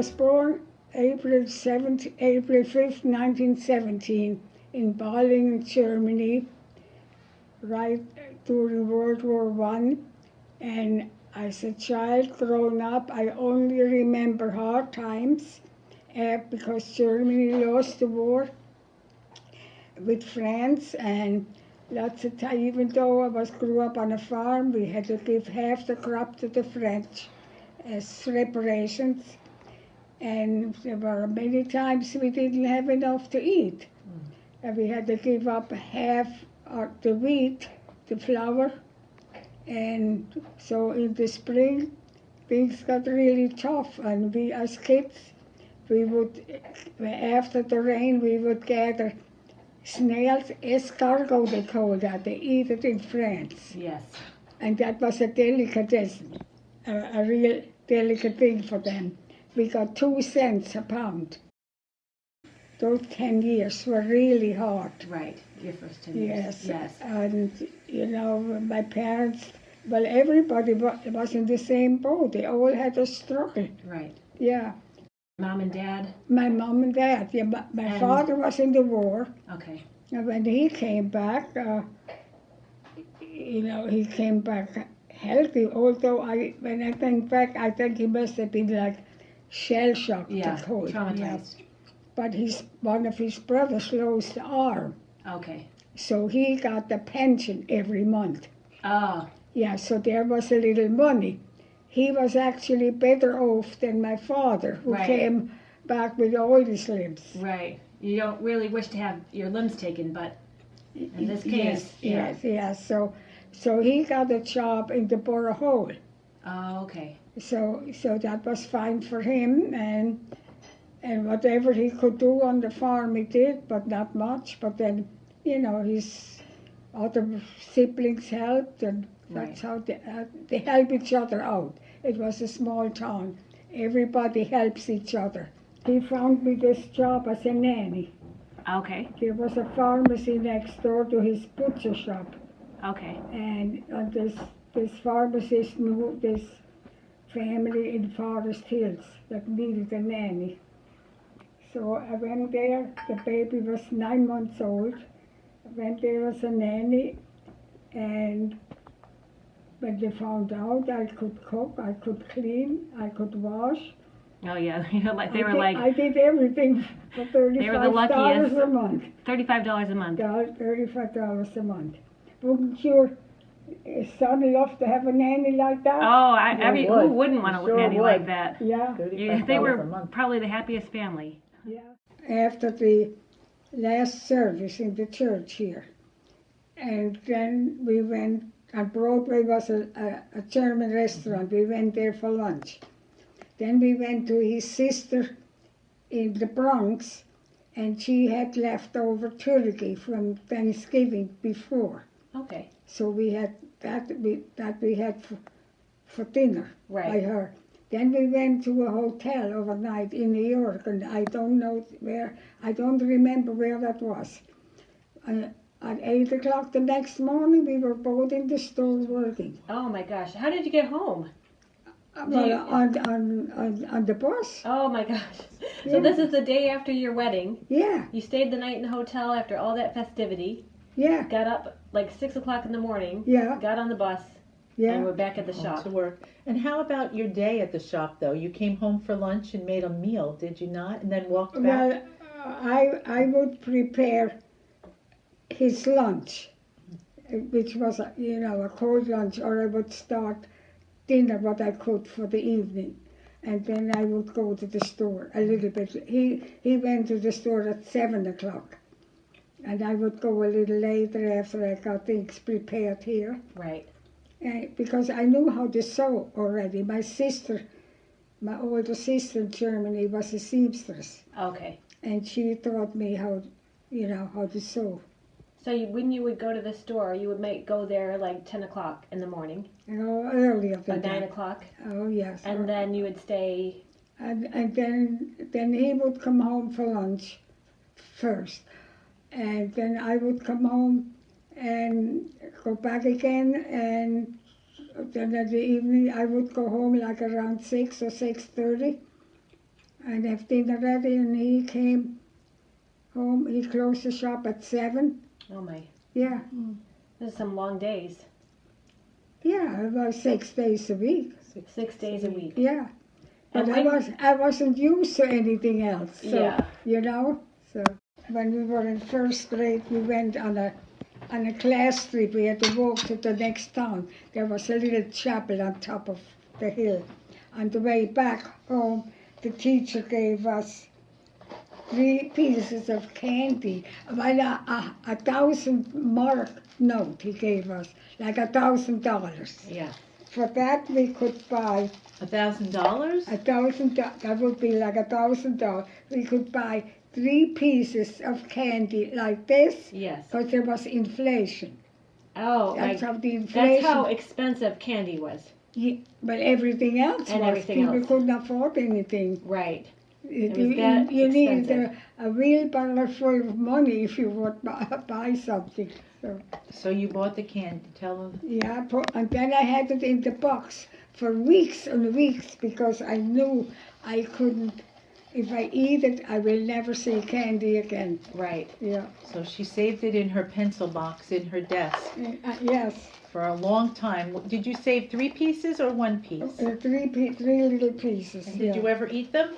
was born April 5th, 1917 in Balingen, Germany, right during World War One. And as a child growing up, I only remember hard times because Germany lost the war with France, and lots of time, even though grew up on a farm, we had to give half the crop to the French as reparations. And there were many times we didn't have enough to eat. And we had to give up half of the wheat, the flour. And so in the spring, things got really tough. And we, as kids, we would, after the rain, we would gather snails, escargot they call that. They eat it in France. Yes. And that was a delicatessen, a real delicate thing for them. We got 2 cents a pound. Those 10 years were really hard. Right, your first 10 years. Yes. And, my parents, well, everybody was in the same boat. They all had a struggle. Right. Yeah. Mom and dad? My mom and dad. Yeah, my father was in the war. Okay. And when he came back, he came back healthy. Although when I think back, I think he must have been like shell-shocked. Yeah, traumatized. Yeah. But one of his brothers lost the arm. Okay. So he got the pension every month. Oh. Yeah, so there was a little money. He was actually better off than my father, who came back with all his limbs. Right. You don't really wish to have your limbs taken, but in this case, yes. So he got a job in the Borough Hall. Oh, okay. So that was fine for him, and whatever he could do on the farm he did, but not much. But then, his other siblings helped, and that's how they help each other out. It was a small town. Everybody helps each other. He found me this job as a nanny. Okay. There was a pharmacy next door to his butcher shop. Okay. And this pharmacist knew this family in Forest Hills that needed a nanny. So I went there. The baby was 9 months old. I went there as a nanny, and when they found out I could cook, I could clean, I could wash. Oh yeah, I did everything for $35 a month. $35 a month. $35 a month. Wouldn't your son love to have a nanny like that? Oh, who wouldn't want a nanny like that? Yeah. They were probably the happiest family. Yeah. After the last service in the church here, and then we went. On Broadway was a German restaurant. We went there for lunch. Then we went to his sister in the Bronx, and she had leftover turkey from Thanksgiving before. Okay. So we had that we had for dinner by her. Then we went to a hotel overnight in New York, and I don't remember where that was. At 8 o'clock the next morning, we were both in the store working. Oh my gosh! How did you get home? Well, on the bus. Oh my gosh! So this is the day after your wedding. Yeah. You stayed the night in the hotel after all that festivity. Yeah. Got up like 6 o'clock in the morning. Yeah. Got on the bus. Yeah. And we're back at the shop. To work. And how about your day at the shop, though? You came home for lunch and made a meal, did you not? And then walked back? Well, I would prepare his lunch, which was, a cold lunch, or I would start dinner what I could for the evening. And then I would go to the store a little bit. He went to the store at 7 o'clock. And I would go a little later after I got things prepared here. Right. Because I knew how to sew already. My older sister in Germany was a seamstress. Okay. And she taught me how to sew. So when you would go to the store, you would go there like 10 o'clock in the morning? Earlier than that. 9 o'clock? Oh, yes. And then you would stay? And then he would come home for lunch first. And then I would come home and go back again, and then in the evening I would go home like around 6 or 6:30. and have dinner ready, and he came home. He closed the shop at 7. Oh my, Yeah, those are some long days. yeah, about 6 days a week. 6 days a week. Yeah, but And when- I wasn't used to anything else. So, Yeah. you know. So when we were in first grade, we went on a class trip. We had to walk to the next town. There was a little chapel on top of the hill. On the way back home, the teacher gave us 3 pieces of candy. Well, a 1,000 mark note he gave us, like $1,000. Yeah. For that we could buy $1,000? $1,000. That would be like $1,000. We could buy 3 pieces of candy like this, Yes. because there was inflation. Oh, That's like, how the inflation. that's how expensive candy was. Yeah, but everything else And was. everything People else. couldn't afford anything. Right. You, was that you needed expensive. a wheelbarrow full of money if you would buy something. So So you bought the candy. Tell them. yeah, and then I had it in the box for weeks and weeks because I knew I couldn't. If I eat it, I will never see candy again. Right. Yeah. So she saved it in her pencil box in her desk Yes. for a long time. Did you save 3 pieces or 1 piece? 3 little pieces. And did you ever eat them?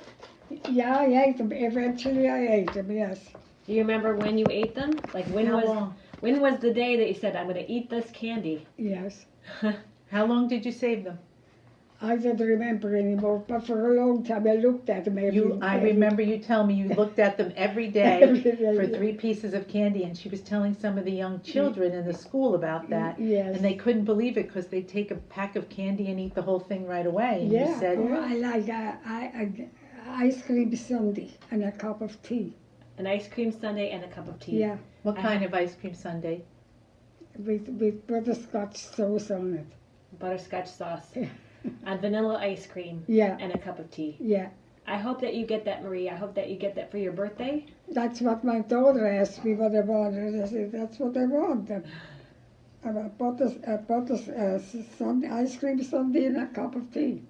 Yeah, I ate them. Eventually, I ate them. Yes. Do you remember when you ate them? Like How long? when was the day that you said I'm going to eat this candy? Yes. How long did you save them? I don't remember anymore, but for a long time I looked at them I remember you telling me you looked at them every day every day. for 3 pieces of candy, and she was telling some of the young children in the school about that, Yes. and they couldn't believe it because they'd take a pack of candy and eat the whole thing right away. And Yeah. you said, Oh, I like ice cream sundae and a cup of tea. An ice cream sundae and a cup of tea. Yeah, what kind of ice cream sundae? with butterscotch sauce on it. Butterscotch sauce. And vanilla ice cream. Yeah, And a cup of tea. yeah. I hope that you get that, Marie. I hope that you get that for your birthday. That's what my daughter asked me what I wanted. I said, that's what I want. Sundae, ice cream sundae and a cup of tea.